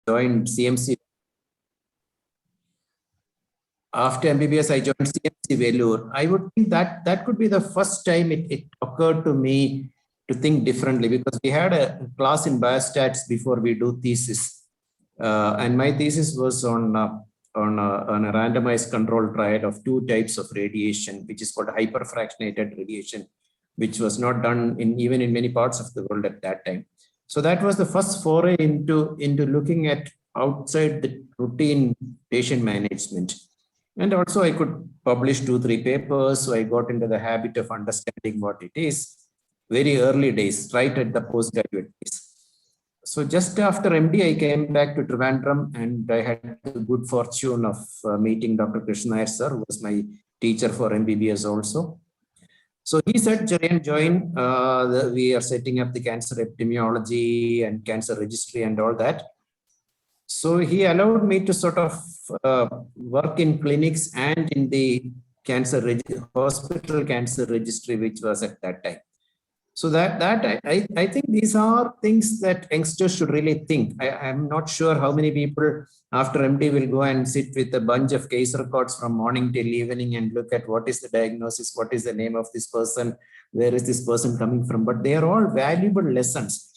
joined CMC. After MBBS, I joined CMC Vellore. I would think that that could be the first time it occurred to me to think differently, because we had a class in biostats before we do thesis. And my thesis was on a randomized control trial of two types of radiation, which is called hyperfractionated radiation, which was not done even in many parts of the world at that time. So that was the first foray into looking at outside the routine patient management. And also I could publish 2-3 papers. So I got into the habit of understanding what it is very early days, right at the postgraduate days. So just after MD, I came back to Trivandrum, and I had the good fortune of meeting Dr. Krishna sir, who was my teacher for MBBS also. So he said, Cheriyan, join. We are setting up the cancer epidemiology and cancer registry and all that. So he allowed me to sort of work in clinics and in the hospital cancer registry, which was at that time. So I think these are things that youngsters should really think. I'm not sure how many people after MD will go and sit with a bunch of case records from morning till evening and look at what is the diagnosis, what is the name of this person, where is this person coming from. But they are all valuable lessons.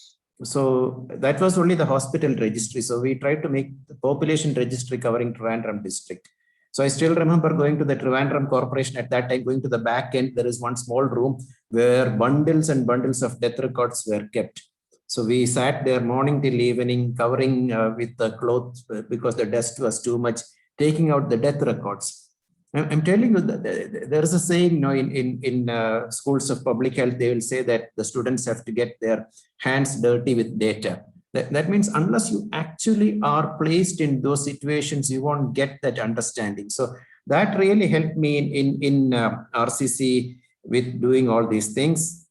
So that was only the hospital registry. So we tried to make the population registry covering Trivandrum district. So I still remember going to the Trivandrum Corporation at that time, going to the back end. There is one small room where bundles and bundles of death records were kept. So we sat there morning till evening, covering with the cloth because the dust was too much, taking out the death records. I'm telling you that there is a saying, you know, in schools of public health, they will say that the students have to get their hands dirty with data. That means unless you actually are placed in those situations, you won't get that understanding. So that really helped me in RCC with doing all these things.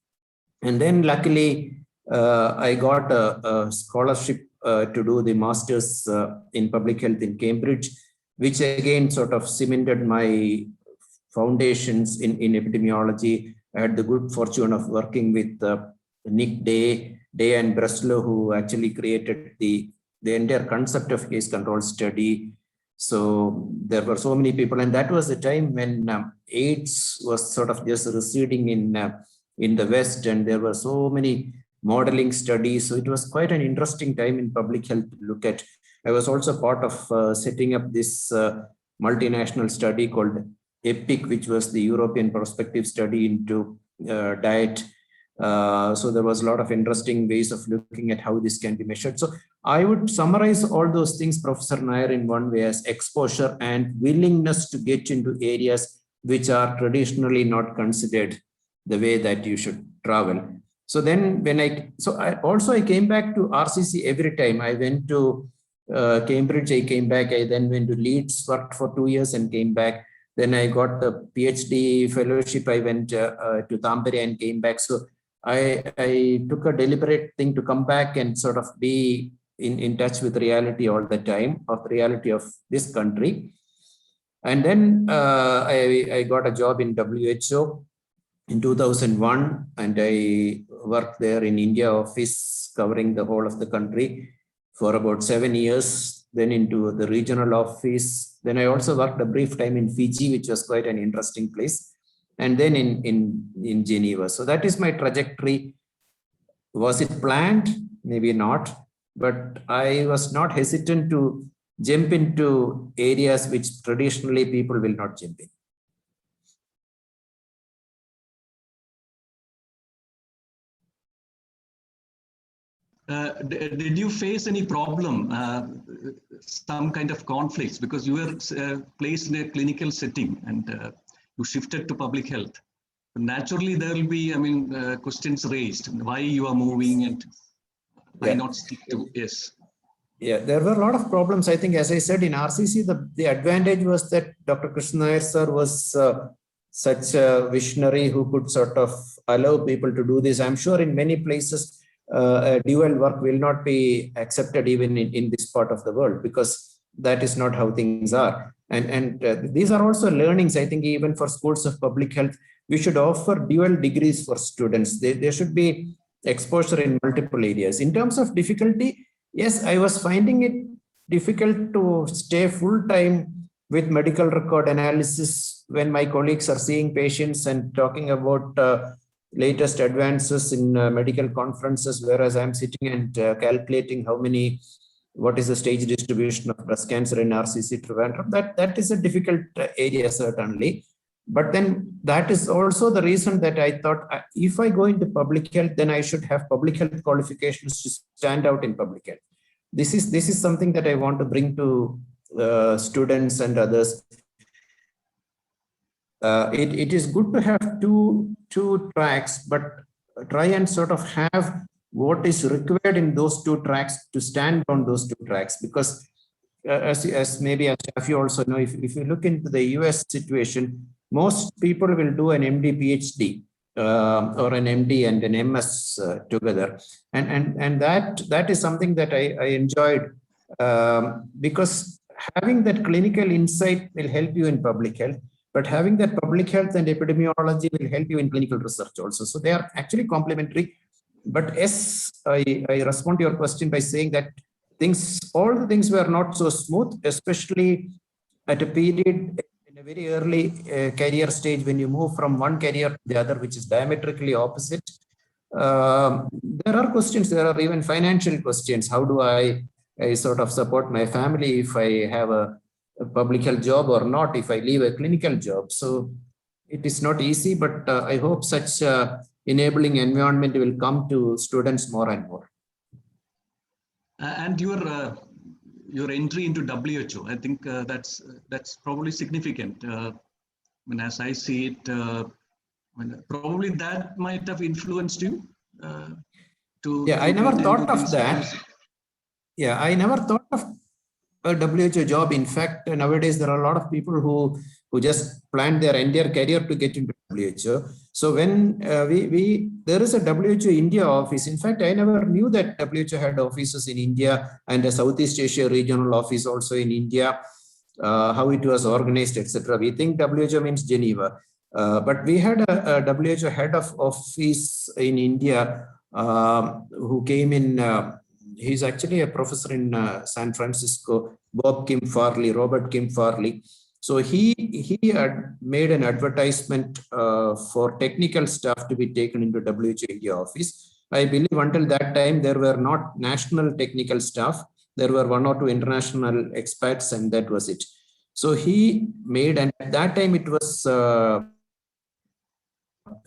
And then luckily, I got a scholarship to do the master's in public health in Cambridge, which again sort of cemented my foundations in epidemiology. I had the good fortune of working with Nick Day and Breslow, who actually created the entire concept of case control study. So there were so many people, and that was the time when AIDS was sort of just receding in the West, and there were so many modeling studies. So it was quite an interesting time in public health to look at. I was also part of setting up this multinational study called EPIC, which was the European prospective study into diet. So there was a lot of interesting ways of looking at how this can be measured. So I would summarize all those things, Professor Nair, in one way as exposure and willingness to get into areas which are traditionally not considered the way that you should travel. So then when I came back to RCC every time. I went to Cambridge, I came back. I then went to Leeds, worked for 2 years and came back. Then I got the PhD fellowship. I went to Tampere and came back. So I took a deliberate thing to come back and sort of be in touch with reality all the time, of the reality of this country. And then I got a job in WHO in 2001, and I worked there in India office, covering the whole of the country for about 7 years, then into the regional office. Then I also worked a brief time in Fiji, which was quite an interesting place. And then in Geneva. So that is my trajectory. Was it planned? Maybe not, but I was not hesitant to jump into areas which traditionally people will not jump in. Did you face any problem, some kind of conflicts, because you were placed in a clinical setting and you shifted to public health? Naturally, there will be, questions raised. Why you are moving and why not stick to yes? Yeah, there were a lot of problems. I think, as I said, in RCC, the advantage was that Dr. Krishna Nair sir was such a visionary who could sort of allow people to do this. I'm sure in many places, dual work will not be accepted even in this part of the world, because that is not how things are. And these are also learnings. I think even for schools of public health, we should offer dual degrees for students. There should be exposure in multiple areas. In terms of difficulty, yes, I was finding it difficult to stay full time with medical record analysis when my colleagues are seeing patients and talking about latest advances in medical conferences, whereas I'm sitting and calculating what is the stage distribution of breast cancer in RCC Trivandrum. That is a difficult area, certainly. But then that is also the reason that I thought if I go into public health, then I should have public health qualifications to stand out in public health. This is something that I want to bring to students and others. It is good to have two tracks, but try and sort of have what is required in those two tracks to stand on those two tracks, because as maybe as you also know, if you look into the US situation, most people will do an MD PhD or an MD and an MS together, and that is something that I enjoyed, because having that clinical insight will help you in public health, but having that public health and epidemiology will help you in clinical research also. So they are actually complementary. But yes, I respond to your question by saying that all the things were not so smooth, especially at a period in a very early career stage when you move from one career to the other, which is diametrically opposite. There are questions, there are even financial questions. How do I sort of support my family if I have a public health job or not, if I leave a clinical job? So it is not easy, but I hope such enabling environment will come to students more and more. And your entry into WHO, I think that's probably significant. As I see it, probably that might have influenced you. I never thought of that. Yeah, I never thought of a WHO job. In fact, nowadays there are a lot of people who just planned their entire career to get into WHO. So when there is a WHO India office. In fact, I never knew that WHO had offices in India and a Southeast Asia regional office also in India, how it was organized, etc. We think WHO means Geneva, but we had a WHO head of office in India who came in. He's actually a professor in San Francisco, Robert Kim Farley. So he had made an advertisement for technical staff to be taken into WHO India office. I believe until that time, there were not national technical staff. There were one or two international expats, and that was it. So he made, and at that time it was Dr.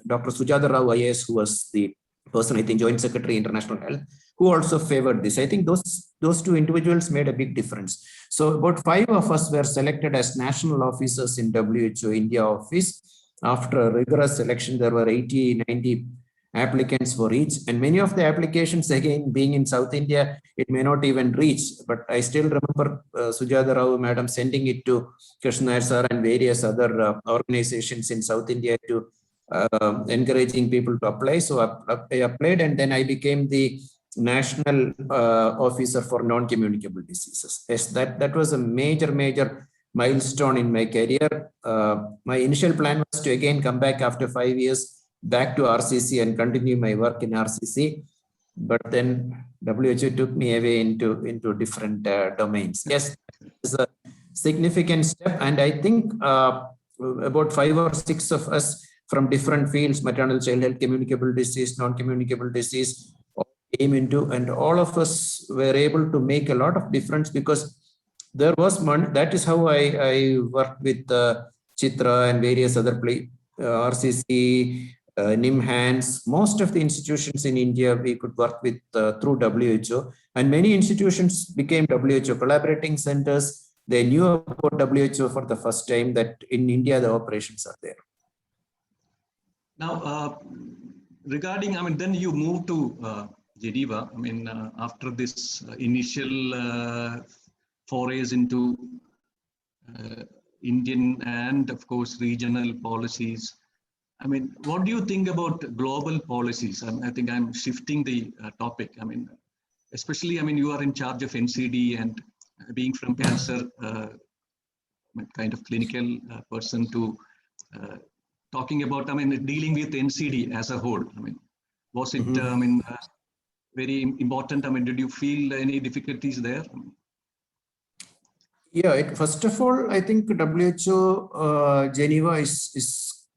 Sujata Rao IAS, who was the person, I think, Joint Secretary International Health, who also favored this. I think those two individuals made a big difference. So about 5 of us were selected as national officers in WHO India office. After a rigorous selection, there were 80, 90 applicants for each. And many of the applications, again, being in South India, it may not even reach. But I still remember Sujata Rao Madam sending it to Krishna Sir and various other organizations in South India to encouraging people to apply. So I applied, and then I became the national officer for non-communicable diseases. Yes, that was a major milestone in my career. My initial plan was to again come back after 5 years back to RCC and continue my work in RCC, but then WHO took me away into different domains. Yes, it's a significant step, and I think about 5 or 6 of us from different fields, maternal child health, communicable disease, non-communicable disease, came into, and all of us were able to make a lot of difference because there was money. That is how I worked with Chitra and various other RCC, NIMHANS. Most of the institutions in India we could work with through WHO, and many institutions became WHO collaborating centers. They knew about WHO for the first time, that in India the operations are there. Now, regarding, then you moved to Geneva. After this initial forays into Indian and, of course, regional policies. What do you think about global policies? I think I'm shifting the topic. Especially, you are in charge of NCD, and being from cancer, kind of clinical person, to talking about, dealing with NCD as a whole. Was it, very important? Did you feel any difficulties there? Yeah, first of all, I think WHO Geneva is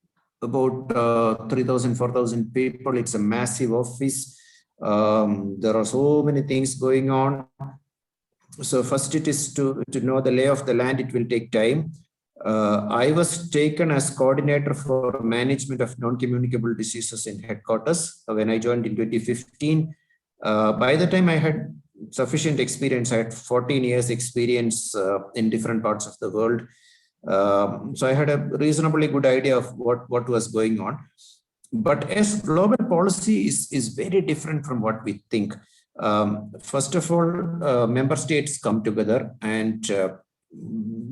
about 3,000, 4,000 people. It's a massive office. There are so many things going on. So first it is to know the lay of the land. It will take time. I was taken as coordinator for management of non-communicable diseases in headquarters when I joined in 2015. By the time I had sufficient experience, I had 14 years experience in different parts of the world. So I had a reasonably good idea of what was going on. But as global policy is very different from what we think. First of all, member states come together, and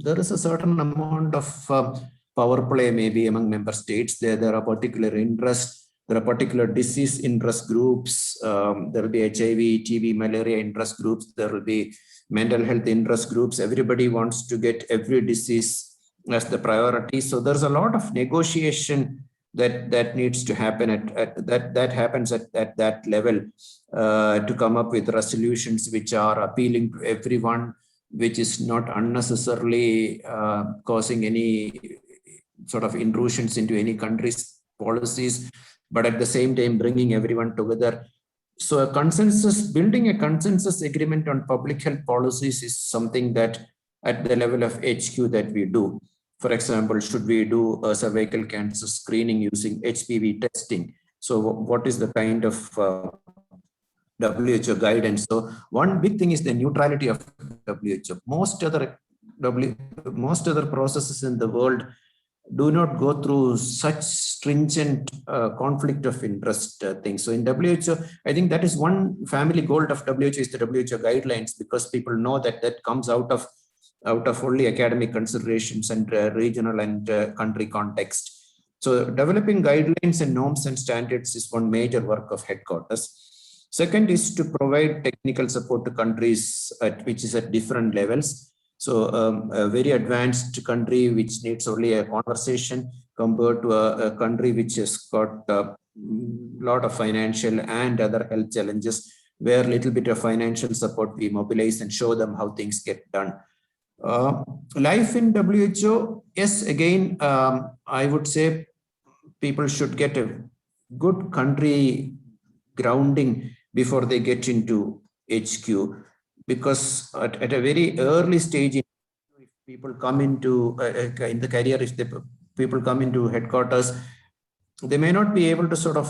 there is a certain amount of power play maybe among member states. There are particular interests. There are particular disease interest groups. There will be HIV, TB, malaria interest groups. There will be mental health interest groups. Everybody wants to get every disease as the priority. So there's a lot of negotiation that needs to happen that happens at that level to come up with resolutions which are appealing to everyone, which is not unnecessarily causing any sort of intrusions into any country's policies, but at the same time bringing everyone together. So building a consensus agreement on public health policies is something that at the level of HQ that we do. For example, should we do a cervical cancer screening using HPV testing? So what is the kind of WHO guidance? So one big thing is the neutrality of WHO. Most other processes in the world do not go through such stringent conflict of interest things. So in WHO, I think that is one family goal of WHO is the WHO guidelines, because people know that that comes out of only academic considerations and regional and country context. So developing guidelines and norms and standards is one major work of headquarters. Second is to provide technical support to countries which is at different levels. So a very advanced country which needs only a conversation compared to a country which has got a lot of financial and other health challenges, where a little bit of financial support we mobilize and show them how things get done. Life in WHO, yes, again, I would say people should get a good country grounding before they get into HQ, because at a very early stage, if people come into in the career, if people come into headquarters, they may not be able to sort of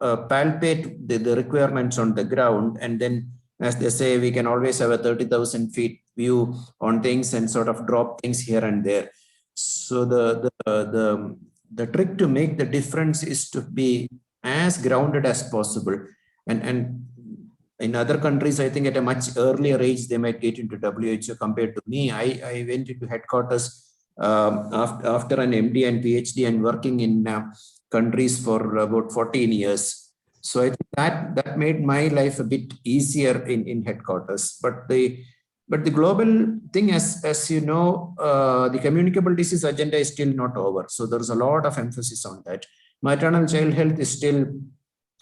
palpate the requirements on the ground, and then, as they say, we can always have a 30,000 feet view on things and sort of drop things here and there. So the trick to make the difference is to be as grounded as possible. And in other countries, I think at a much earlier age, they might get into WHO compared to me. I went into headquarters after an MD and PhD and working in countries for about 14 years. So I think that made my life a bit easier in headquarters. But the global thing, as you know, the communicable disease agenda is still not over. So there's a lot of emphasis on that. Maternal child health is still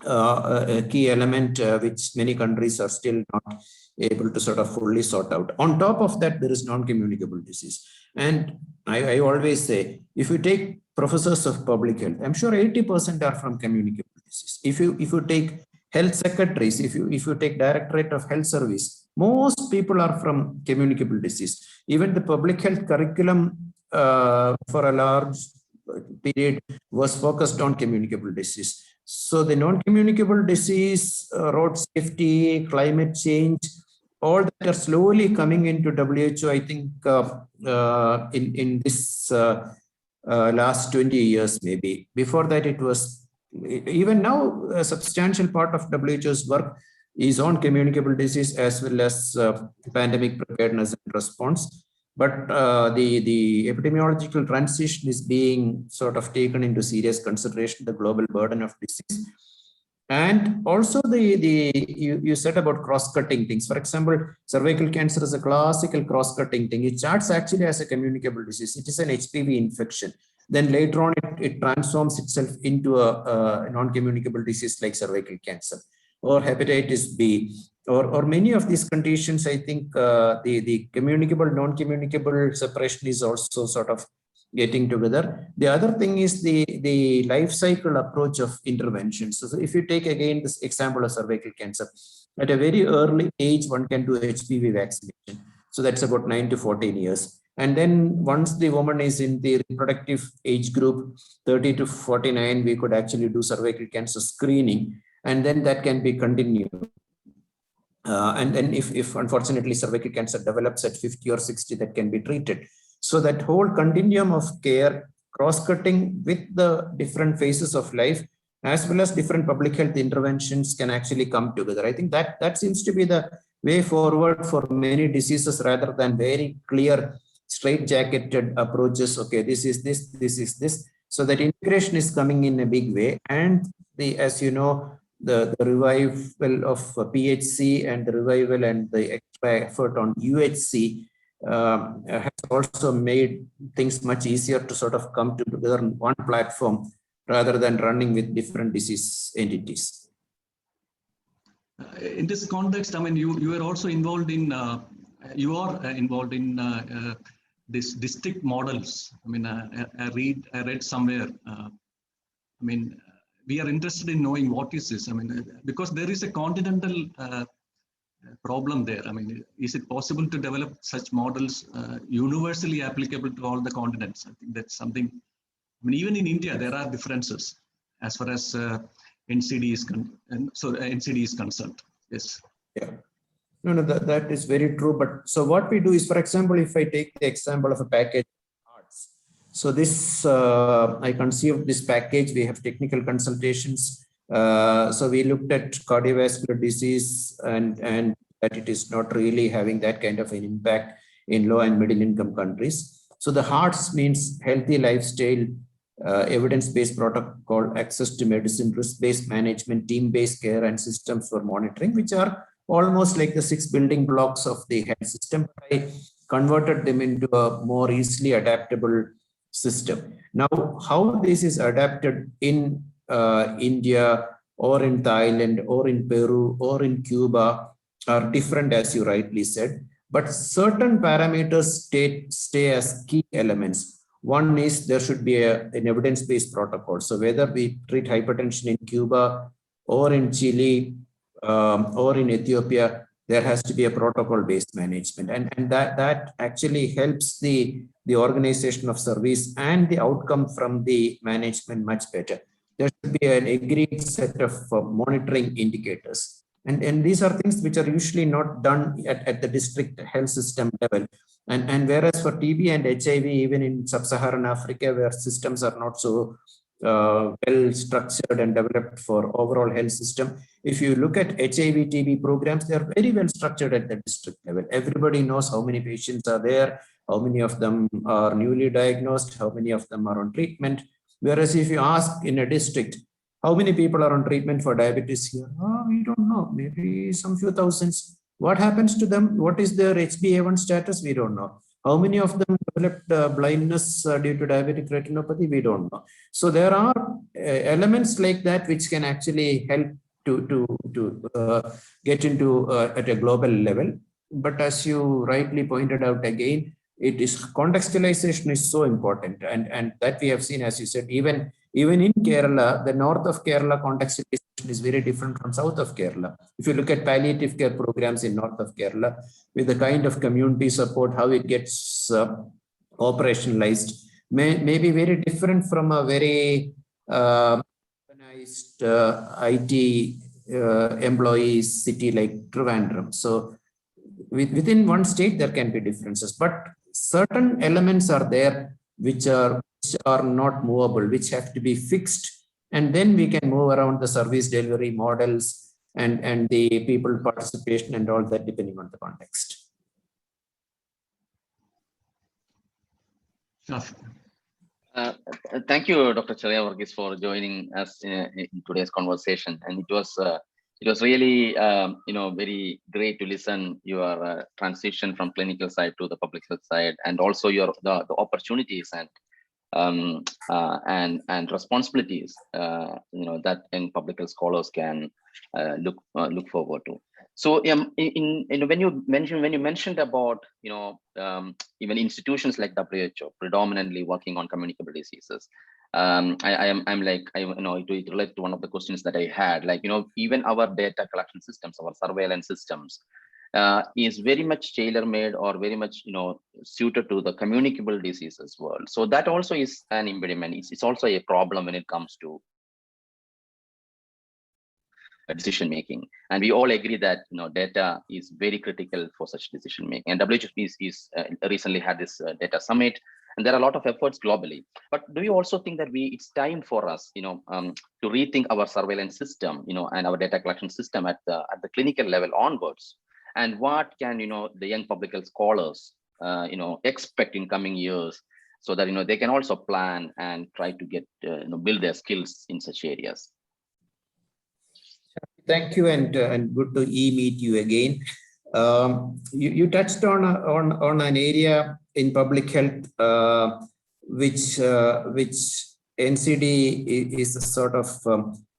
a key element which many countries are still not able to sort of fully sort out. On top of that, there is non-communicable disease. And I always say, if you take professors of public health, I'm sure 80% are from communicable disease. If you take health secretaries, if you take Directorate of Health Service, most people are from communicable disease. Even the public health curriculum for a large period was focused on communicable disease. So the non-communicable disease, road safety, climate change, all that are slowly coming into WHO, I think, in this last 20 years, maybe. Before that, it was, even now, a substantial part of WHO's work is on communicable disease as well as pandemic preparedness and response. But the epidemiological transition is being sort of taken into serious consideration, the global burden of disease. And also you said about cross-cutting things. For example, cervical cancer is a classical cross-cutting thing. It starts actually as a communicable disease. It is an HPV infection. Then later on, it transforms itself into a non-communicable disease like cervical cancer or hepatitis B. or many of these conditions, I think the communicable, non-communicable separation is also sort of getting together. The other thing is the life cycle approach of intervention. So if you take again this example of cervical cancer, at a very early age, one can do HPV vaccination. So that's about 9 to 14 years. And then once the woman is in the reproductive age group, 30 to 49, we could actually do cervical cancer screening, and then that can be continued. And then if unfortunately cervical cancer develops at 50 or 60, that can be treated. So that whole continuum of care, cross-cutting with the different phases of life, as well as different public health interventions, can actually come together. I think that seems to be the way forward for many diseases, rather than very clear, straight-jacketed approaches. Okay, this is this, this is this. So that integration is coming in a big way. And as you know, the revival of PHC and the revival and the extra effort on UHC has also made things much easier to sort of come together on one platform, rather than running with different disease entities. In this context, I mean, you are also involved in this district models. I mean, I read somewhere. I mean, we are interested in knowing what is this. I mean, because there is a continental problem there. I mean, is it possible to develop such models universally applicable to all the continents? I think that's something. I mean, even in India, there are differences as far as NCD is concerned. Yes. Yeah. No, that is very true. But so what we do is, for example, if I take the example of a package arts. So this, I conceived this package. We have technical consultations. So we looked at cardiovascular disease and that it is not really having that kind of an impact in low and middle income countries. So the HEARTS means healthy lifestyle, evidence-based protocol, access to medicine, risk-based management, team-based care, and systems for monitoring, which are almost like the 6 building blocks of the health system. I converted them into a more easily adaptable system. Now, how this is adapted in India or in Thailand or in Peru or in Cuba are different, as you rightly said, but certain parameters stay as key elements. One is there should be an evidence-based protocol. So whether we treat hypertension in Cuba or in Chile or in Ethiopia, there has to be a protocol-based management, and that actually helps the organization of service and the outcome from the management much better. There should be an agreed set of monitoring indicators. And these are things which are usually not done at the district health system level. And whereas for TB and HIV, even in sub-Saharan Africa, where systems are not so well structured and developed for overall health system, if you look at HIV TB programs, they are very well structured at the district level. Everybody knows how many patients are there, how many of them are newly diagnosed, how many of them are on treatment. Whereas if you ask in a district, how many people are on treatment for diabetes here? Oh, we don't know, maybe some few thousands. What happens to them? What is their HbA1 status? We don't know. How many of them developed blindness due to diabetic retinopathy? We don't know. So there are elements like that which can actually help to get into at a global level. But as you rightly pointed out again, it is contextualization is so important, and that we have seen, as you said, even in Kerala, the north of Kerala contextualization is very different from south of Kerala. If you look at palliative care programs in north of Kerala, with the kind of community support, how it gets operationalized, may be very different from a very organized IT employees city like Trivandrum. So within one state, there can be differences, but certain elements are there which are not movable, which have to be fixed, and then we can move around the service delivery models and the people participation and all that, depending on the context. Thank you, Dr. Cheriyan Varghese, for joining us in today's conversation, and it was really very great to listen your transition from clinical side to the public health side, and also the opportunities and responsibilities that young public health scholars can look forward to. So when you mentioned about even institutions like WHO predominantly working on communicable diseases, it relates to one of the questions that I had, like even our data collection systems, our surveillance systems, is very much tailor-made or very much suited to the communicable diseases world. So that also is an impediment. It's also a problem when it comes to decision making, and we all agree that data is very critical for such decision making. And WHO recently had this data summit, and there are a lot of efforts globally. But do you also think that it's time for us to rethink our surveillance system and our data collection system at the clinical level onwards? And what can the young public health scholars expect in coming years, so that they can also plan and try to get build their skills in such areas? Thank you, and good to meet you again. You touched on an area in public health which NCD is a sort of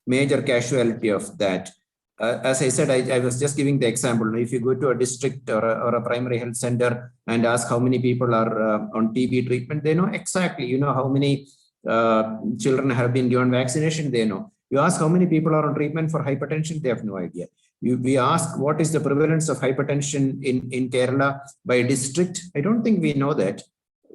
major casualty of that. As I said, I was just giving the example. If you go to a district or a primary health center and ask how many people are on TB treatment, they know exactly. How many children have been given vaccination, they know. You ask how many people are on treatment for hypertension, they have no idea. We ask what is the prevalence of hypertension in Kerala by district. I don't think we know that.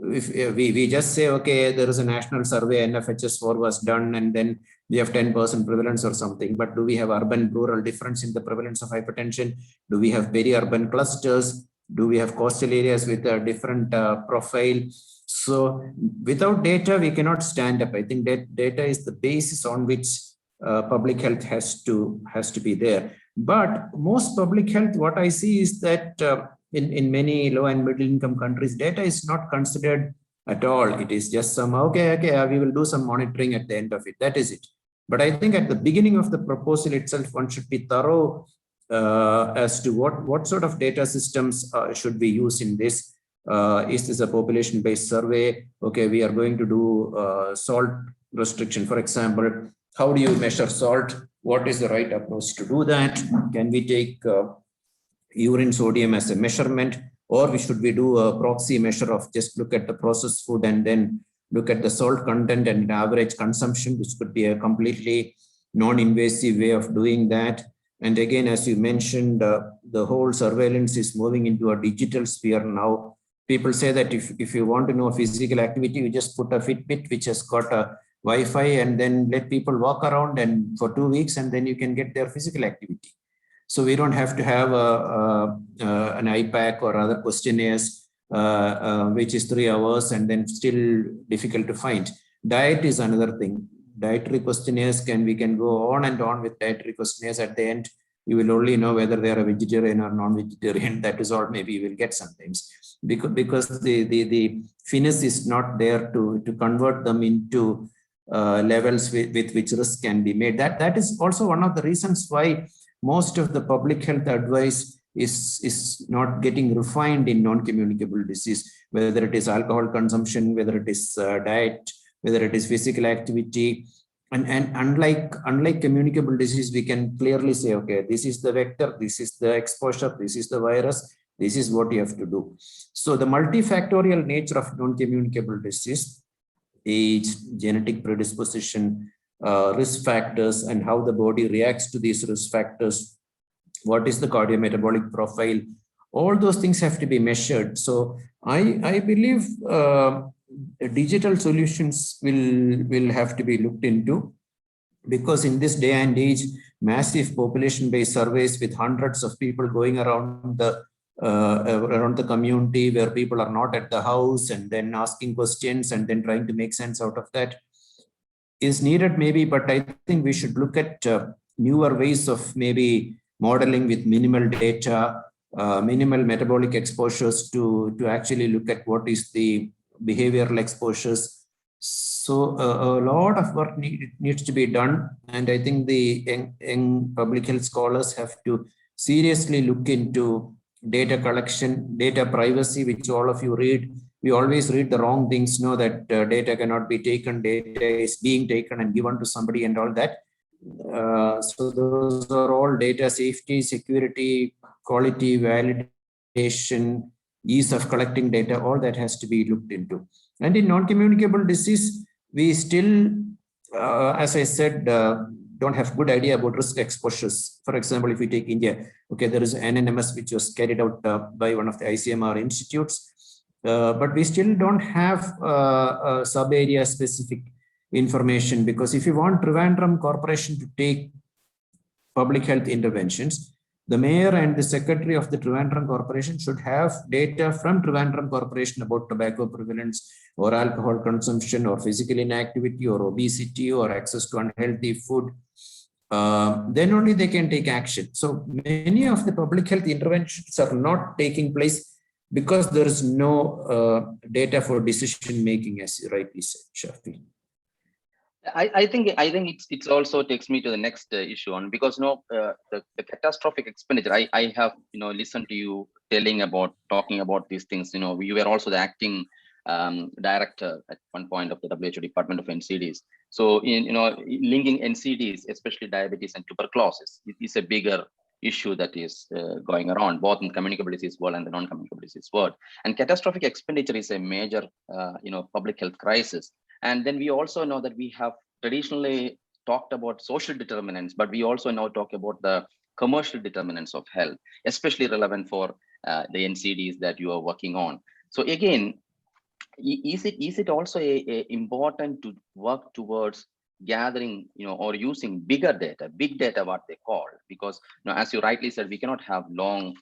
If we just say, okay, there is a national survey, NFHS4 was done, and then we have 10% prevalence or something. But do we have urban-rural difference in the prevalence of hypertension? Do we have peri-urban clusters? Do we have coastal areas with a different profile? So without data, we cannot stand up. I think that data is the basis on which public health has to be there. But most public health, what I see is that in many low and middle income countries, data is not considered at all. It is just some, okay, we will do some monitoring at the end of it. That is it. But I think at the beginning of the proposal itself, one should be thorough as to what sort of data systems should be used in this. Is this a population-based survey? Okay, we are going to do salt restriction, for example. How do you measure salt? What is the right approach to do that? Can we take urine sodium as a measurement, or should we do a proxy measure of just look at the processed food and then look at the salt content and average consumption, which could be a completely non-invasive way of doing that. And again, as you mentioned, the whole surveillance is moving into a digital sphere now. People say that if you want to know physical activity, you just put a Fitbit, which has got a Wi-Fi, and then let people walk around and for 2 weeks, and then you can get their physical activity. So we don't have to have an IPAC or other questionnaires, which is 3 hours and then still difficult to find. Diet is another thing. Dietary questionnaires we can go on and on with dietary questionnaires. At the end, you will only know whether they are a vegetarian or non-vegetarian. That is all maybe you will get sometimes, because the finesse is not there to convert them into levels with which risk can be made. That is also one of the reasons why most of the public health advice is not getting refined in non-communicable disease, whether it is alcohol consumption, whether it is diet, whether it is physical activity. And unlike communicable disease, we can clearly say, okay, this is the vector, this is the exposure, this is the virus, this is what you have to do. So the multifactorial nature of non-communicable disease, age, genetic predisposition, risk factors, and how the body reacts to these risk factors, what is the cardiometabolic profile, all those things have to be measured. So I believe digital solutions will have to be looked into, because in this day and age, massive population-based surveys with hundreds of people going around the community where people are not at the house, and then asking questions and then trying to make sense out of that is needed maybe. But I think we should look at newer ways of maybe modeling with minimal data, minimal metabolic exposures to actually look at what is the behavioral exposures. So a lot of work needs to be done. And I think the young public health scholars have to seriously look into data collection, data privacy, which all of you read. We always read the wrong things, know that data cannot be taken, data is being taken and given to somebody and all that. So those are all data safety, security, quality, validation, ease of collecting data, all that has to be looked into. And in non-communicable disease, we still, as I said, don't have good idea about risk exposures. For example, if we take India, okay, there is NNMS which was carried out by one of the ICMR institutes, but we still don't have sub-area specific information, because if you want Trivandrum Corporation to take public health interventions, the mayor and the secretary of the Trivandrum Corporation should have data from Trivandrum Corporation about tobacco prevalence or alcohol consumption or physical inactivity or obesity or access to unhealthy food. Then only they can take action. So many of the public health interventions are not taking place because there is no data for decision making, as you rightly said, Shafi. I think it's also takes me to the next issue on, because the catastrophic expenditure. I have listened to you talking about these things. You were also the acting director at one point of the WHO Department of NCDs. So linking NCDs, especially diabetes and tuberculosis, it is a bigger issue that is going around both in communicable disease world and the non-communicable disease world. And catastrophic expenditure is a major public health crisis. And then we also know that we have traditionally talked about social determinants, but we also now talk about the commercial determinants of health, especially relevant for the NCDs that you are working on. So again, is it also important to work towards gathering, or using big data, what they call, because as you rightly said, we cannot have long,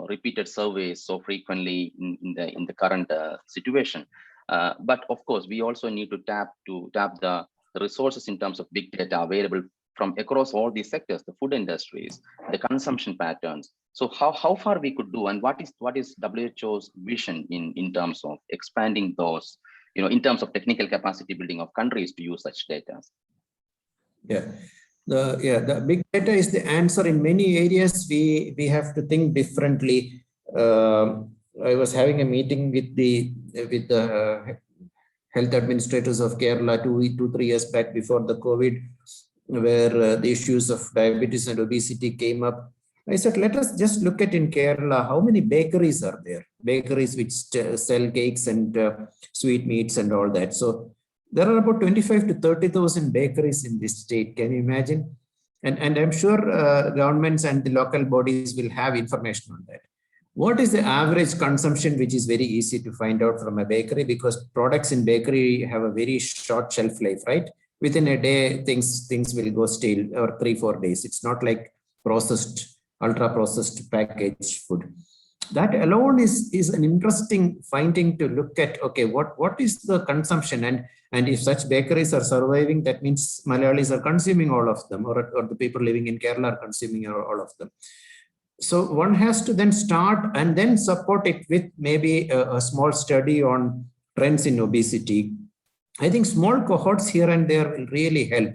repeated surveys so frequently in the current situation. But of course, we also need to tap the resources in terms of big data available from across all these sectors, the food industries, the consumption patterns. So how far we could do, and what is WHO's vision in terms of expanding those, in terms of technical capacity building of countries to use such data? Yeah. The big data is the answer. In many areas, we have to think differently. I was having a meeting with the health administrators of Kerala 2-3 years back before the COVID, where the issues of diabetes and obesity came up. I said, let us just look at in Kerala, how many bakeries are there? Bakeries which sell cakes and sweetmeats and all that. So there are about 25 to 30,000 bakeries in this state. Can you imagine? And I'm sure governments and the local bodies will have information on that. What is the average consumption, which is very easy to find out from a bakery, because products in bakery have a very short shelf life, right? Within a day, things will go stale, or 3-4 days. It's not like processed, ultra processed packaged food. That alone is an interesting finding to look at. Okay, what is the consumption, and if such bakeries are surviving, that means Malayalis are consuming all of them, or the people living in Kerala are consuming all of them. So one has to then start and then support it with maybe a small study on trends in obesity. I think small cohorts here and there will really help.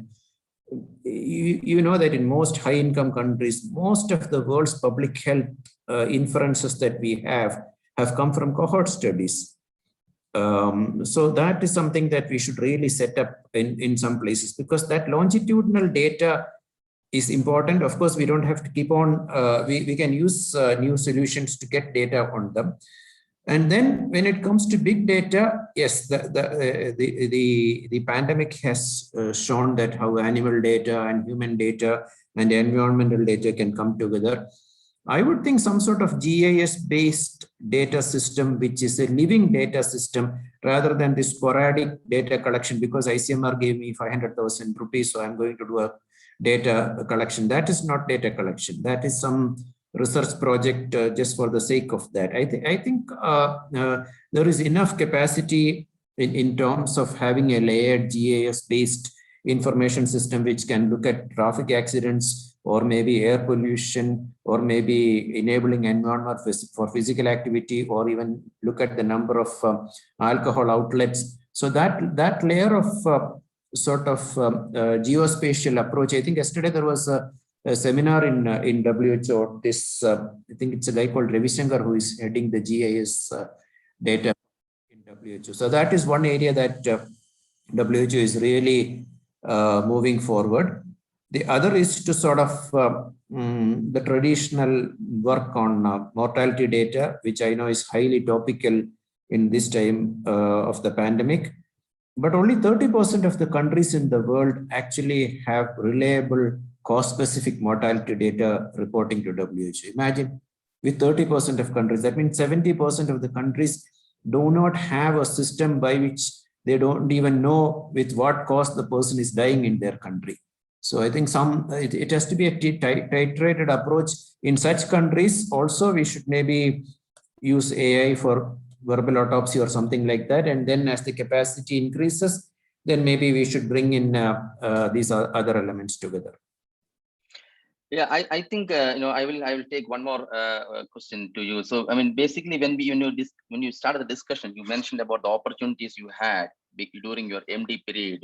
You know that in most high-income countries, most of the world's public health inferences that we have come from cohort studies. So that is something that we should really set up in some places, because that longitudinal data is important. Of course, we don't have to keep on, we can use new solutions to get data on them. And then when it comes to big data, yes, the pandemic has shown that how animal data and human data and environmental data can come together. I would think some sort of GIS-based data system, which is a living data system rather than the sporadic data collection, because ICMR gave me 500,000 rupees, so I'm going to do a data collection. That is not data collection. That is some research project just for the sake of that. I think there is enough capacity in terms of having a layered GIS-based information system which can look at traffic accidents, or maybe air pollution, or maybe enabling environment for physical activity, or even look at the number of alcohol outlets. So that layer of sort of geospatial approach. I think yesterday there was a seminar in WHO. This I think it's a guy called Ravi Shankar who is heading the GIS data in WHO. So that is one area that WHO is really moving forward. The other is to sort of the traditional work on mortality data, which I know is highly topical in this time of the pandemic. But only 30% of the countries in the world actually have reliable cause-specific mortality data reporting to WHO. Imagine with 30% of countries, that means 70% of the countries do not have a system by which they don't even know with what cause the person is dying in their country. So I think it has to be a titrated approach in such countries. Also, we should maybe use AI for verbal autopsy or something like that. And then as the capacity increases, then maybe we should bring in these other elements together. Yeah, I think I will take one more question to you. So I mean, basically, when you started the discussion, you mentioned about the opportunities you had during your MD period.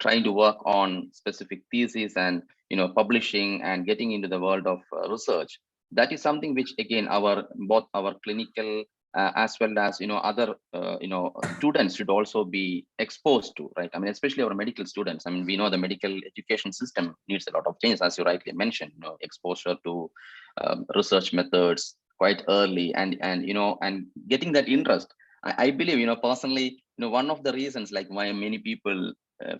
Trying to work on specific theses and publishing and getting into the world of research. That is something which again both our clinical as well as other students should also be exposed to, right? I mean, especially our medical students. I mean, we know the medical education system needs a lot of changes, as you rightly mentioned. Exposure to research methods quite early, and getting that interest. I believe, personally, one of the reasons like why many people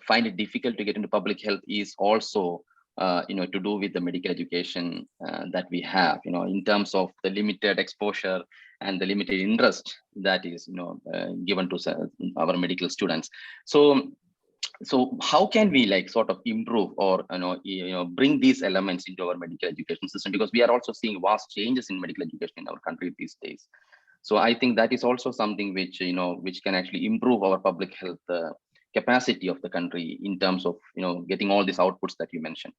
find it difficult to get into public health is also to do with the medical education that we have, in terms of the limited exposure and the limited interest that is given to our medical students. So how can we like sort of improve or bring these elements into our medical education system, because we are also seeing vast changes in medical education in our country these days. So I think that is also something which which can actually improve our public health capacity of the country in terms of getting all these outputs that you mentioned.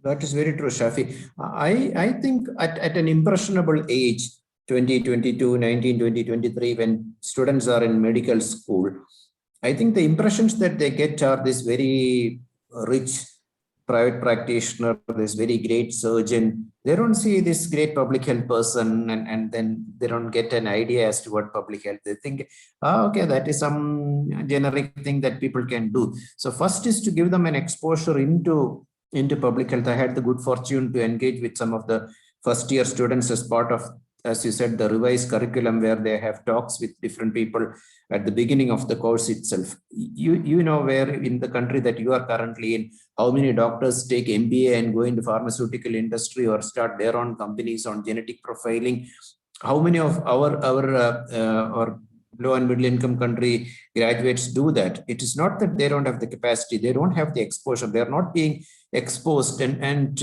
That is very true, Shafi. I think at an impressionable age, 20, 22, 19, 20, 23, when students are in medical school, I think the impressions that they get are this very rich private practitioner, this very great surgeon. They don't see this great public health person, and then they don't get an idea as to what public health. They think, okay, that is some generic thing that people can do. So first is to give them an exposure into public health. I had the good fortune to engage with some of the first year students as part of, as you said, the revised curriculum, where they have talks with different people at the beginning of the course itself. You know where in the country that you are currently in, how many doctors take MBA and go into pharmaceutical industry or start their own companies on genetic profiling. How many of our low and middle income country graduates do that? It is not that they don't have the capacity, they don't have the exposure, they're not being exposed, and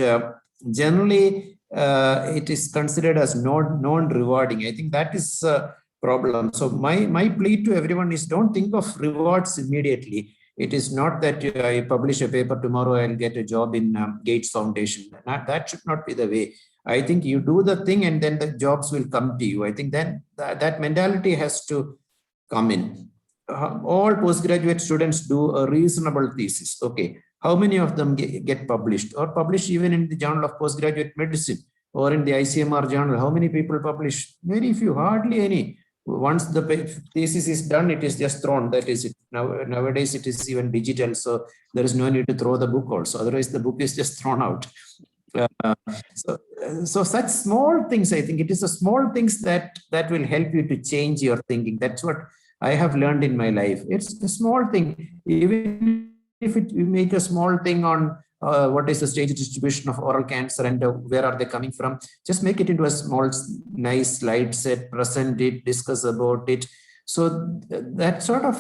generally it is considered as non-rewarding. I think that is a problem. So my plea to everyone is, don't think of rewards immediately. It is not that I publish a paper tomorrow, I'll get a job in Gates Foundation. That should not be the way. I think you do the thing and then the jobs will come to you. I think then that mentality has to come in. All postgraduate students do a reasonable thesis. Okay, how many of them get published or published even in the Journal of Postgraduate Medicine or in the ICMR journal? How many people publish? Very few, hardly any. Once the thesis is done, it is just thrown. That is it. Nowadays, it is even digital, so there is no need to throw the book also. Otherwise, the book is just thrown out. So such small things, I think it is the small things that will help you to change your thinking. That's what I have learned in my life. It's a small thing. Even if you make a small thing on what is the stage distribution of oral cancer and where are they coming from, just make it into a small, nice slide set, present it, discuss about it. So that sort of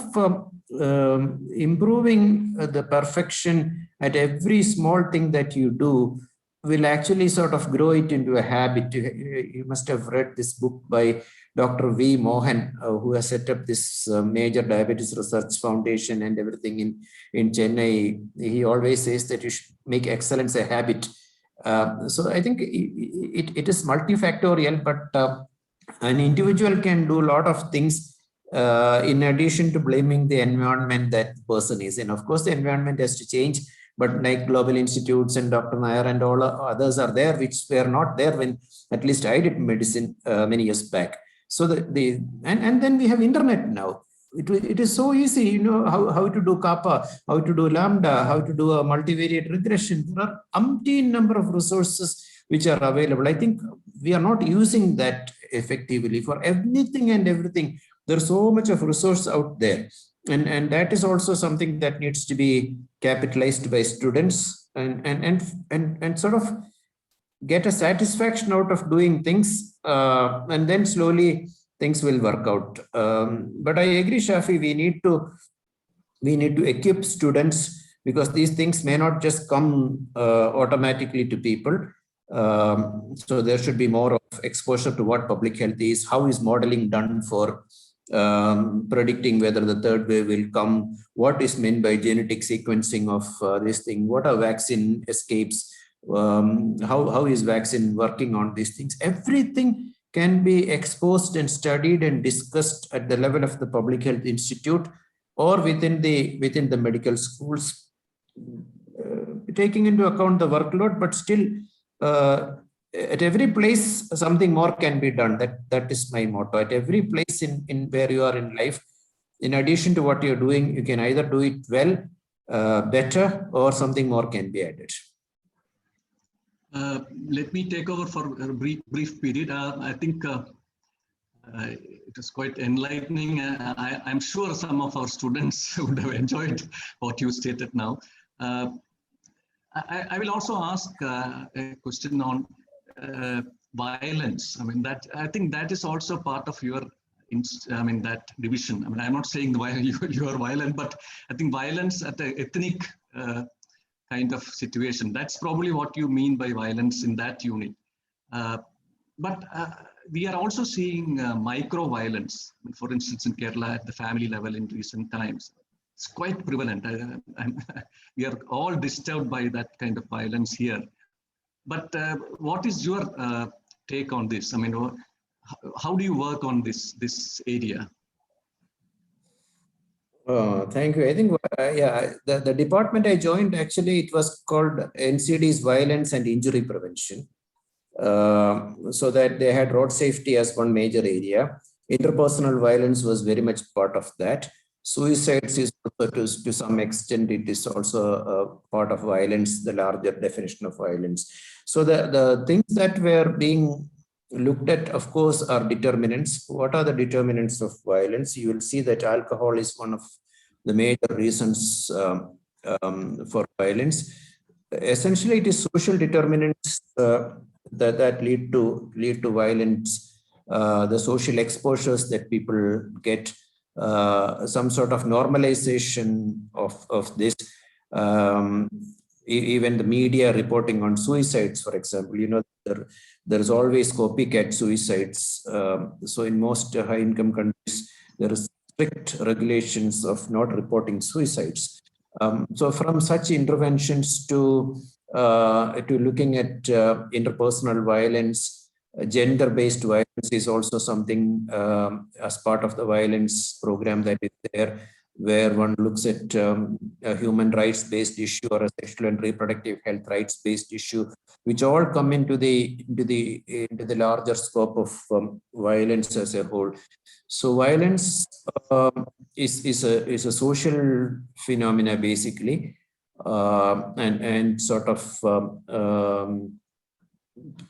improving the perfection at every small thing that you do will actually sort of grow it into a habit. You must have read this book by Dr. V. Mohan, who has set up this major diabetes research foundation and everything in Chennai. He always says that you should make excellence a habit. So I think it is multifactorial, but an individual can do a lot of things in addition to blaming the environment that the person is in. Of course, the environment has to change, but like Global Institutes and Dr. Nair and all others are there, which were not there when at least I did medicine many years back. So and then we have internet now. it is so easy, you know, how to do kappa, how to do lambda, how to do a multivariate regression. There are umpteen number of resources which are available. I think we are not using that effectively for anything and everything. There's so much of resource out there. And that is also something that needs to be capitalized by students and sort of get a satisfaction out of doing things, and then slowly things will work out. But I agree, Shafi, we need to equip students, because these things may not just come automatically to people. So there should be more of exposure to what public health is, how is modeling done for predicting whether the third wave will come, what is meant by genetic sequencing of this thing, what are vaccine escapes, how is vaccine working on these things. Everything can be exposed and studied and discussed at the level of the public health institute or within the medical schools, taking into account the workload, but still at every place something more can be done. That is my motto. At every place in where you are in life, in addition to what you're doing, you can either do it well, better, or something more can be added. Let me take over for a brief period. I think it was quite enlightening. I'm sure some of our students would have enjoyed what you stated now. I will also ask a question on violence. I mean, I think that is also part of your, that division. I mean, I'm not saying you are violent, but I think violence at the ethnic kind of situation. That's probably what you mean by violence in that unit. But we are also seeing micro violence. For instance, in Kerala at the family level in recent times, it's quite prevalent. We are all disturbed by that kind of violence here. But what is your take on this? I mean, how do you work on this area? Thank you. I think, the department I joined, actually, it was called NCD's Violence and Injury Prevention. So that they had road safety as one major area. Interpersonal violence was very much part of that. Suicides is also to some extent, it is also a part of violence, the larger definition of violence. So the things that were being looked at, of course, are determinants. What are the determinants of violence? You will see that alcohol is one of the major reasons for violence. Essentially, it is social determinants that lead to violence, the social exposures that people get, some sort of normalization of this, even the media reporting on suicides, for example. You know, there's always copycat suicides. So in most high-income countries, there is strict regulations of not reporting suicides. So from such interventions to looking at interpersonal violence, gender-based violence is also something as part of the violence program that is there, where one looks at a human rights-based issue or a sexual and reproductive health rights-based issue, which all come into the larger scope of violence as a whole. So violence is a social phenomena, basically, and sort of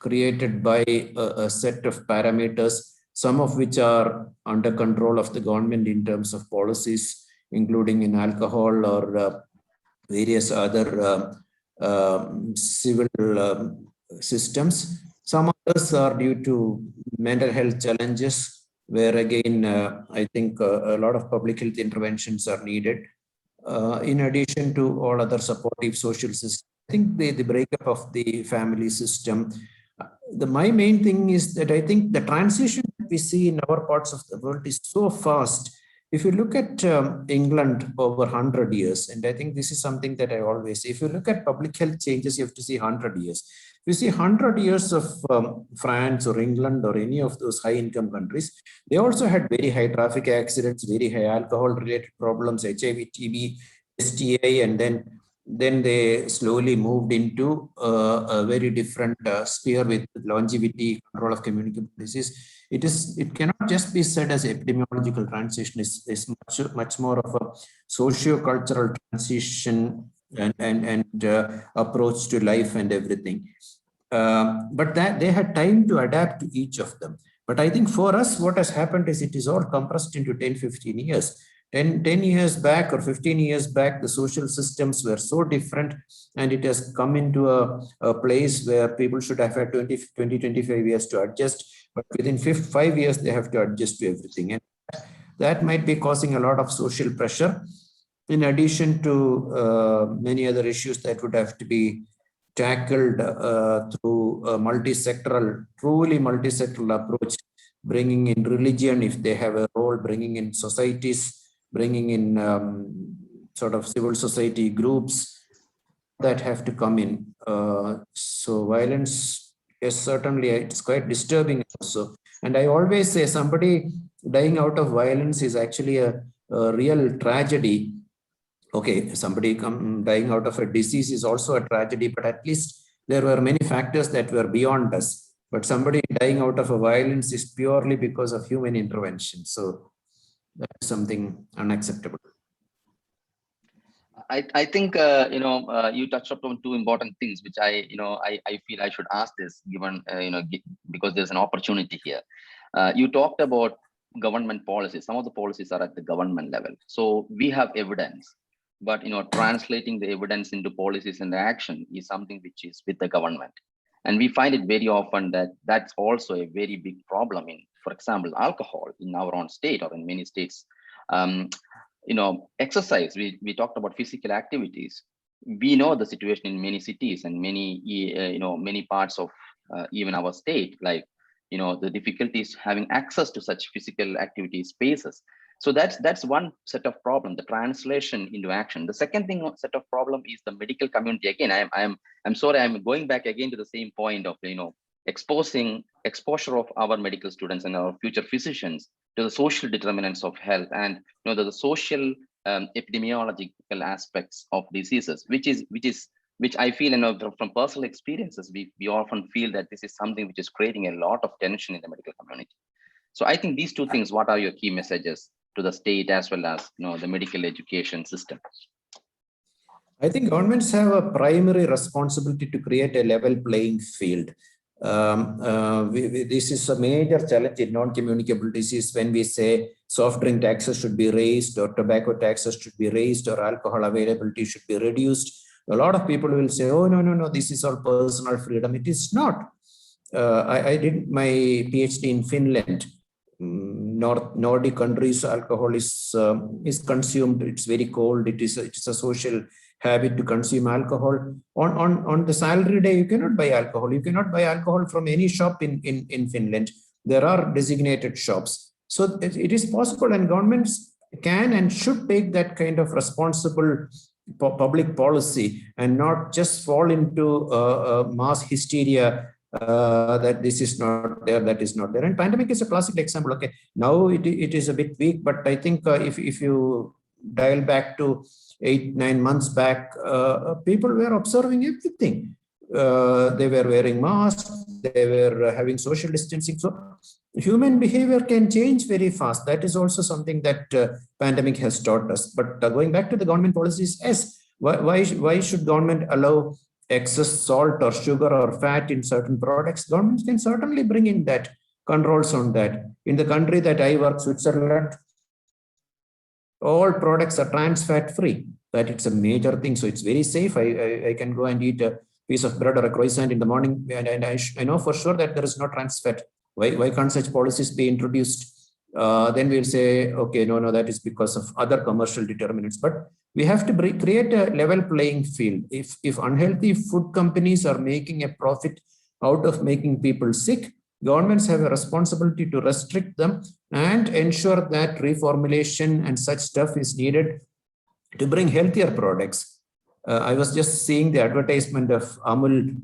created by a set of parameters, some of which are under control of the government in terms of policies, including in alcohol or various other civil systems. Some others are due to mental health challenges, where again, I think a lot of public health interventions are needed. In addition to all other supportive social systems, I think the breakup of the family system. My main thing is that I think the transition that we see in our parts of the world is so fast. If you look at England over 100 years, and I think this is something that I always say, if you look at public health changes, you have to see 100 years. If you see 100 years of France or England or any of those high-income countries, they also had very high traffic accidents, very high alcohol-related problems, HIV, TB, STI, and then then they slowly moved into a very different sphere with longevity, control of communicable disease. It cannot just be said as epidemiological transition. Is much more of a socio-cultural transition and approach to life and everything. But that they had time to adapt to each of them. But I think for us, what has happened is it is all compressed into 10, 15 years. 10 years back or 15 years back, the social systems were so different, and it has come into a place where people should have had 20, 25 years to adjust. But within 5 years, they have to adjust to everything. And that might be causing a lot of social pressure, in addition to many other issues that would have to be tackled through a truly multi-sectoral approach, bringing in religion if they have a role, bringing in societies, bringing in sort of civil society groups that have to come in. So violence is certainly, it's quite disturbing also. And I always say somebody dying out of violence is actually a real tragedy. Okay, somebody dying out of a disease is also a tragedy, but at least there were many factors that were beyond us. But somebody dying out of a violence is purely because of human intervention. So that's something unacceptable. I think you touched upon two important things, which I feel I should ask this, given because there's an opportunity here. You talked about government policies. Some of the policies are at the government level, so we have evidence, but translating the evidence into policies and action is something which is with the government, and we find it very often that that's also a very big problem in, for example, alcohol in our own state or in many states. Exercise, we talked about physical activities. We know the situation in many cities and many parts of even our state, like the difficulties having access to such physical activity spaces. So that's one set of problem, the translation into action. The second set of problem is the medical community. Again, I'm sorry, I'm going back again to the same point of exposure of our medical students and our future physicians to the social determinants of health, and the social epidemiological aspects of diseases, which I feel, from personal experiences, we often feel that this is something which is creating a lot of tension in the medical community. So I think these two things, what are your key messages to the state as well as the medical education system? I think governments have a primary responsibility to create a level playing field. This is a major challenge in non-communicable disease when we say soft drink taxes should be raised, or tobacco taxes should be raised, or alcohol availability should be reduced. A lot of people will say, oh, no, this is all personal freedom. It is not. I did my PhD in Finland. Nordic countries, alcohol is consumed. It's very cold. It's a social habit to consume alcohol. On the salary day, you cannot buy alcohol. You cannot buy alcohol from any shop in Finland. There are designated shops. So it is possible, and governments can and should take that kind of responsible public policy and not just fall into mass hysteria that this is not there, that is not there. And pandemic is a classic example. Okay, now it is a bit weak, but I think if you dial back to 8-9 months back, people were observing everything. They were wearing masks, they were having social distancing. So human behavior can change very fast. That is also something that pandemic has taught us. But going back to the government policies, yes, why should government allow excess salt or sugar or fat in certain products? Governments can certainly bring in that controls on that. In the country that I work, Switzerland, all products are trans fat free. That it's a major thing. So it's very safe. I can go and eat a piece of bread or a croissant in the morning, and I know for sure that there is no trans fat. Why can't such policies be introduced? Then we'll say, okay, no, that is because of other commercial determinants. But we have to create a level playing field. If unhealthy food companies are making a profit out of making people sick, governments have a responsibility to restrict them and ensure that reformulation and such stuff is needed to bring healthier products. I was just seeing the advertisement of Amul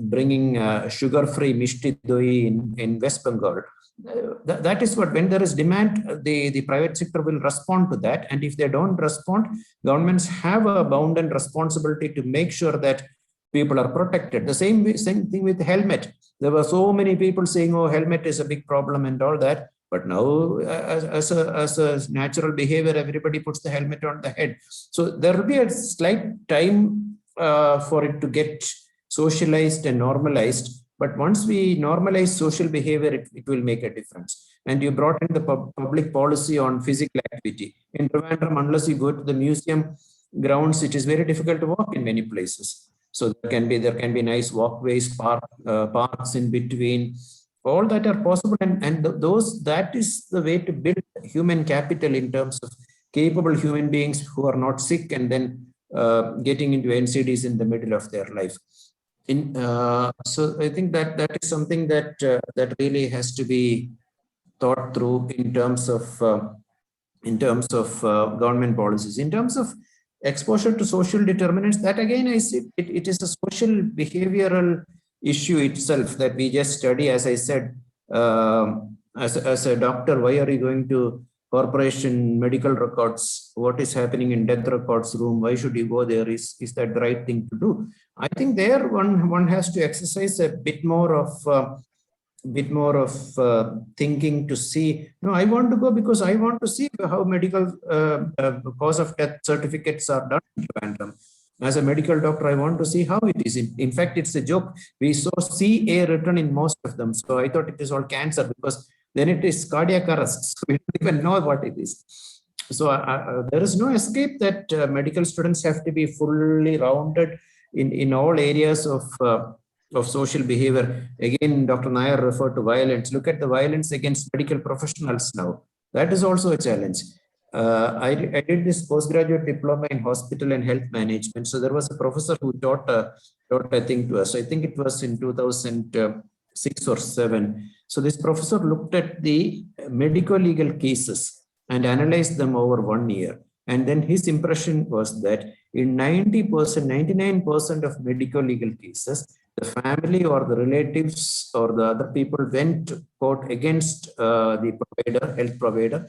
bringing sugar-free Mishti Doi in West Bengal. that is what, when there is demand, the private sector will respond to that. And if they don't respond, governments have a bound and responsibility to make sure that people are protected. The same thing with helmet. There were so many people saying, oh, helmet is a big problem and all that. But now, as a natural behavior, everybody puts the helmet on the head. So there will be a slight time for it to get socialized and normalized. But once we normalize social behavior, it will make a difference. And you brought in the public policy on physical activity. In Trivandrum, unless you go to the museum grounds, it is very difficult to walk in many places. So there can be nice walkways, parks in between. All that are possible, and that is the way to build human capital in terms of capable human beings who are not sick and then getting into NCDs in the middle of their life. So I think that is something that really has to be thought through in terms of government policies. In terms of exposure to social determinants, that again I see it is a social behavioral issue itself that we just study. As I said, as a doctor, why are you going to corporation medical records? What is happening in death records room? Why should you go there? Is that the right thing to do? I think there one has to exercise a bit more of thinking to see. No, I want to go because I want to see how medical cause of death certificates are done in Trivandrum. As a medical doctor, I want to see how it is. In fact, it's a joke. We saw CA written in most of them. So I thought it is all cancer because then it is cardiac arrest. So we don't even know what it is. So there is no escape that medical students have to be fully rounded in all areas of social behavior. Again, Dr. Nair referred to violence. Look at the violence against medical professionals now. That is also a challenge. I did this postgraduate diploma in hospital and health management. So there was a professor who taught a thing to us. I think it was in 2006 or 7. So this professor looked at the medical legal cases and analyzed them over 1 year. And then his impression was that in 90%, 99% of medical legal cases, the family or the relatives or the other people went to court against the health provider,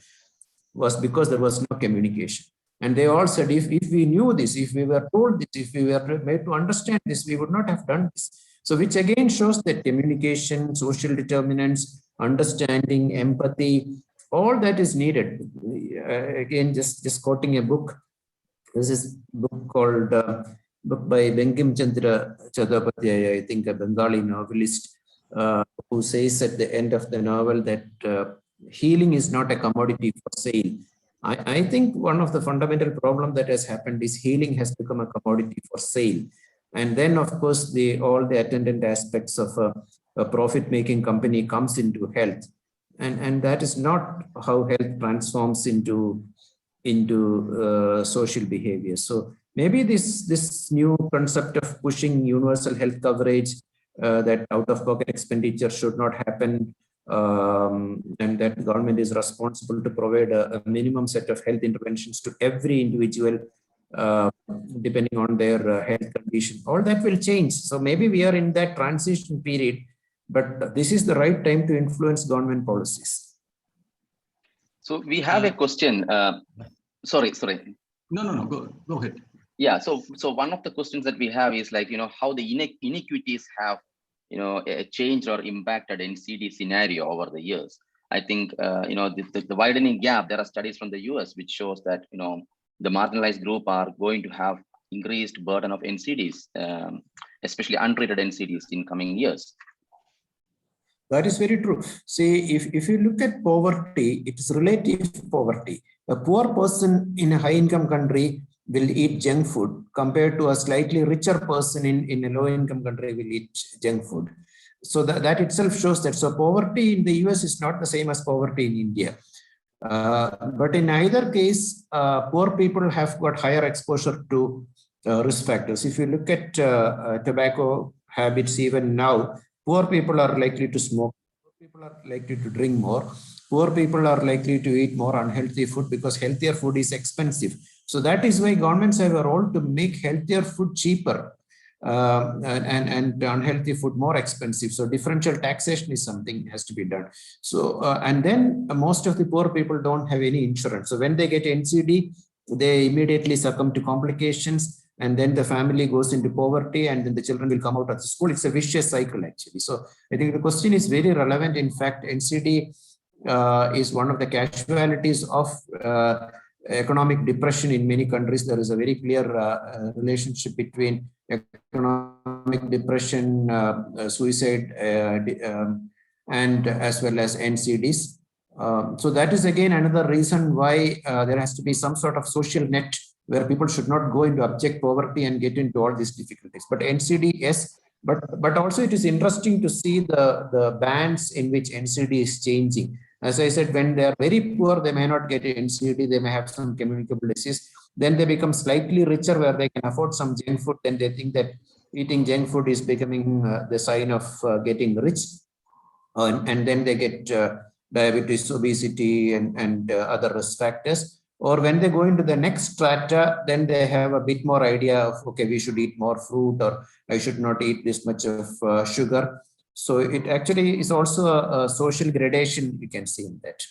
was because there was no communication. And they all said, if we knew this, if we were told this, if we were made to understand this, we would not have done this. So which again shows that communication, social determinants, understanding, empathy, all that is needed. Again, just quoting a book. This is a book called book by Bankim Chandra Chattopadhyay, I think a Bengali novelist, who says at the end of the novel that healing is not a commodity for sale. I think one of the fundamental problems that has happened is healing has become a commodity for sale. And then, of course, all the attendant aspects of a profit-making company comes into health. And that is not how health transforms into social behavior. So maybe this new concept of pushing universal health coverage, that out-of-pocket expenditure should not happen, and that the government is responsible to provide a minimum set of health interventions to every individual, depending on their health condition. All that will change. So maybe we are in that transition period, but this is the right time to influence government policies. So we have a question. Sorry. No. Go ahead. Yeah. So one of the questions that we have is like, how the inequities have, changed or impacted NCD scenario over the years. I think, the widening gap, there are studies from the US which shows that, the marginalized group are going to have increased burden of NCDs, especially untreated NCDs in coming years. That is very true. See, if you look at poverty, it is relative poverty. A poor person in a high-income country will eat junk food compared to a slightly richer person in a low-income country will eat junk food. So that itself shows that. So poverty in the US is not the same as poverty in India. But in either case, poor people have got higher exposure to risk factors. If you look at tobacco habits even now, poor people are likely to smoke, poor people are likely to drink more, poor people are likely to eat more unhealthy food because healthier food is expensive. So that is why governments have a role to make healthier food cheaper. and unhealthy food more expensive. So differential taxation is something has to be done. So and then most of the poor people don't have any insurance. So when they get NCD, they immediately succumb to complications, and then the family goes into poverty, and then the children will come out of the school. It's a vicious cycle actually. So I think the question is very relevant. In fact, NCD is one of the casualties of economic depression in many countries. There is a very clear relationship between economic depression, suicide, and as well as NCDs. So that is again another reason why there has to be some sort of social net where people should not go into abject poverty and get into all these difficulties. But NCD, yes, but also it is interesting to see the bands in which NCD is changing. As I said, when they are very poor, they may not get NCD, they may have some communicable disease. Then they become slightly richer where they can afford some junk food. Then they think that eating junk food is becoming the sign of getting rich. And then they get diabetes, obesity, and other risk factors. Or when they go into the next strata, then they have a bit more idea of, okay, we should eat more fruit, or I should not eat this much of sugar. So it actually is also a social gradation we can see in that.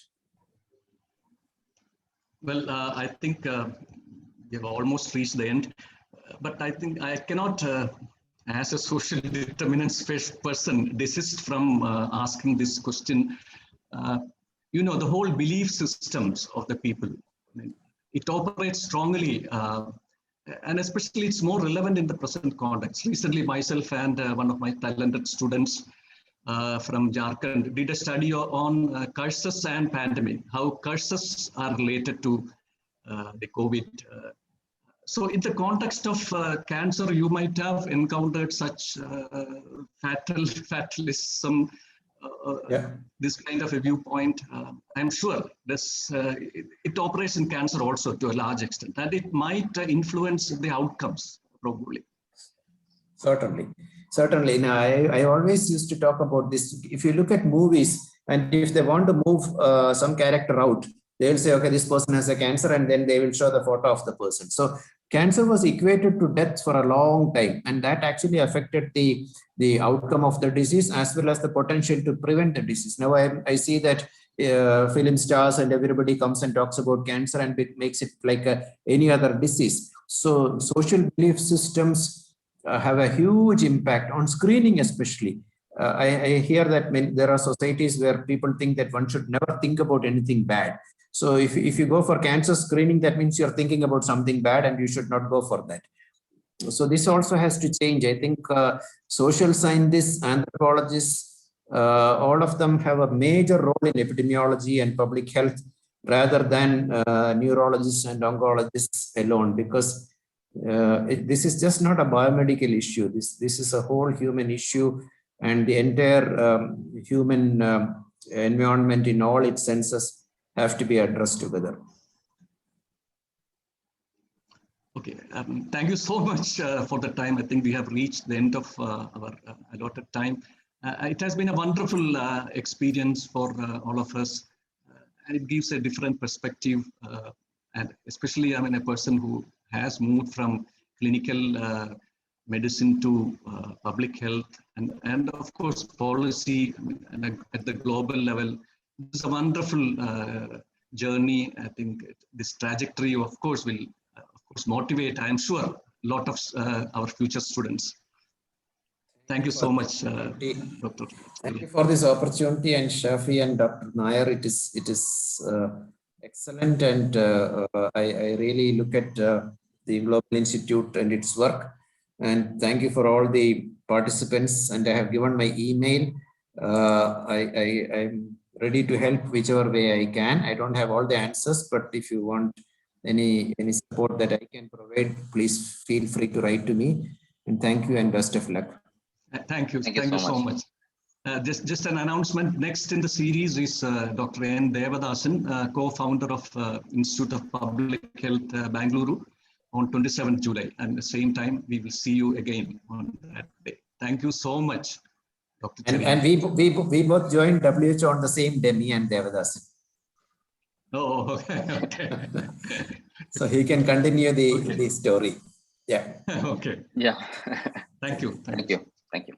Well, I think we have almost reached the end, but I think I cannot, as a social determinants person, desist from asking this question. You know, the whole belief systems of the people, I mean, it operates strongly, and especially it's more relevant in the present context. Recently, myself and one of my talented students from Jharkhand did a study on curses and pandemic, how curses are related to the COVID. So in the context of cancer, you might have encountered such fatalism, this kind of a viewpoint. I'm sure this it operates in cancer also to a large extent, and it might influence the outcomes probably. Certainly. Now, I always used to talk about this. If you look at movies, and if they want to move some character out, they'll say, okay, this person has a cancer, and then they will show the photo of the person. So cancer was equated to death for a long time, and that actually affected the outcome of the disease as well as the potential to prevent the disease. Now I see that film stars and everybody comes and talks about cancer, and it makes it like any other disease. So social belief systems have a huge impact on screening, especially. I hear that there are societies where people think that one should never think about anything bad. So if you go for cancer screening, that means you're thinking about something bad and you should not go for that. So this also has to change. I think social scientists, anthropologists, all of them have a major role in epidemiology and public health rather than neurologists and oncologists alone, because this is just not a biomedical issue. This is a whole human issue, and the entire human environment in all its senses have to be addressed together. Okay, thank you so much for the time. I think we have reached the end of our allotted time. It has been a wonderful experience for all of us, and it gives a different perspective, and especially, I mean, a person who has moved from clinical medicine to public health and of course policy, I mean, and at the global level. It's a wonderful journey. I think this trajectory, of course, will motivate, I'm sure, a lot of our future students. Thank you so much, Dr. Thank you for this opportunity, and Shafi and Dr. Nair. It is excellent, and I really look at the Global Institute and its work. And thank you for all the participants. And I have given my email. I'm ready to help whichever way I can. I don't have all the answers, but if you want any support that I can provide, please feel free to write to me. And thank you and best of luck. Thank you. Thank you so much. Just an announcement. Next in the series is Dr. N. Devadasan, co-founder of Institute of Public Health, Bangalore, on 27th July. And at the same time, we will see you again on that day. Thank you so much, Dr. Cheriyan. And we both joined WHO on the same day, me and Devadasan. Oh, okay. So he can continue the story. Yeah. Okay. Yeah. Thank you. Thank you. Thank you.